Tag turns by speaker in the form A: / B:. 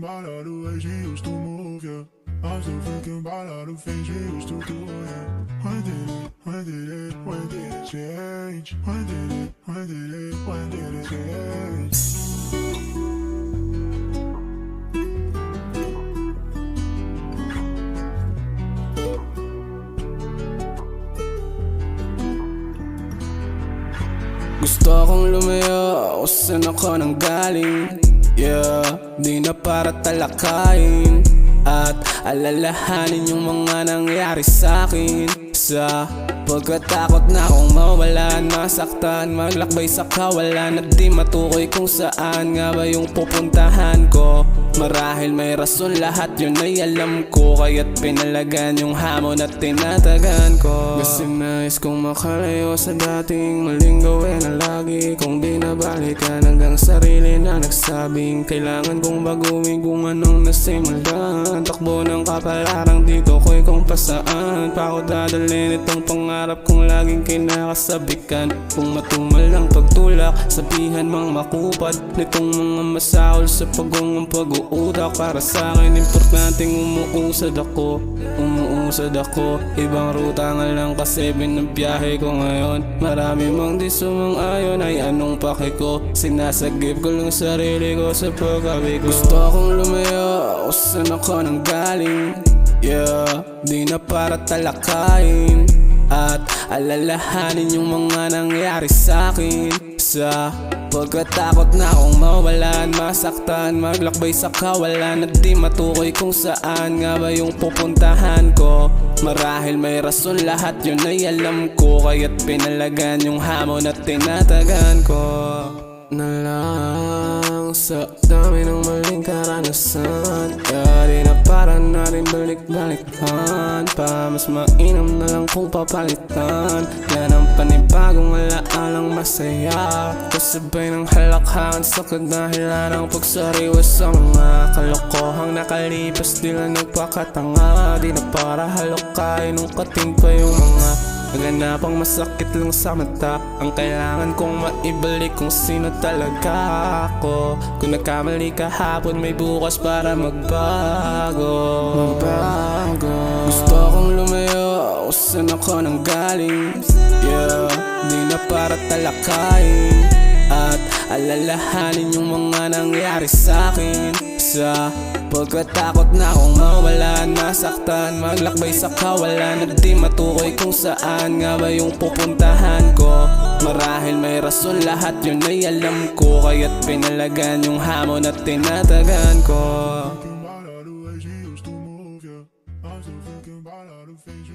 A: about all the way she used to move, yeah. I'm still thinking about all the things she used to do, yeah. When did it change? When did it change?
B: Gusto akong lumayo kung saan ako nang galing. Yeah, di na para talakayin at alalahanin yung mga nangyari sa'kin. Sa pagkatakot na akong mawalan, masaktan, maglakbay sa kawalan, at di matukoy kung saan nga ba yung pupuntahan ko. Marahil may rason, lahat yun ay alam ko, kaya't pinalagan yung hamon at tinatagan ko. Kasi nais kong makalayo sa dating maling gawin na lagi kong binabalikan, hanggang sarili na nagsabing kailangan kong baguhin kung anong nasimulan. Takbo ng kapalarang dito ko'y kung pasaan pa ako dadalhin itong pangarap kong laging kinakasabikan. Kung matumal ang pagtulak, sabihan mang makupad nitong mga masahol sa pagong pag-uutak. Para sa'kin importanteng umuusad ako. Ibang ruta nga lang kasi binabiyahe ko ngayon. Marami mang di sumang-ayon, ay anong pake ko? Sinasagip ko lang sarili ko sa pagkabi ko. Gusto akong lumayo kung saan ako nang galing. Yeah, di na para talakayin at alalahanin yung mga nangyari sa'kin. Sa pagkatakot na akong mawalan, masaktan, maglakbay sa kawalan, at di matukoy kung saan nga ba yung pupuntahan ko. Marahil may rason, lahat yun ay alam ko, kaya't pinalagan yung hamon at tinatagan ko. Na lang sa dami ng maling karanasan, kaya di na para natin balik-balikan pa. Mas mainam na lang kung papalitan. Yan ang panibagong alaalang masaya, kasabay ng halakhangan sa kadahilan ng pagsariwa sa mga kalokohang nakalipas. Di lang nagpakatanga, di na para halokain nung kating pa yung mga naganapang masakit lang sa mata. Ang kailangan kong maibalik kung sino talaga ako. Kung nagkamali kahapon, may bukas para magbago. Gusto akong lumayo kung saan ako nang galing. Yeah, di na para talakayin at alalahanin yung mga nangyari sa'kin. Sa pagkatakot na akong mawalan, masaktan, maglakbay sa kawalan, at di matukoy kung saan nga ba yung pupuntahan ko. Marahil may rason, lahat yun ay alam ko, kaya't pinalagan yung hamon at tinatagan ko.
A: Thinking about all the way she used to move, yeah. I'm still thinking about all the things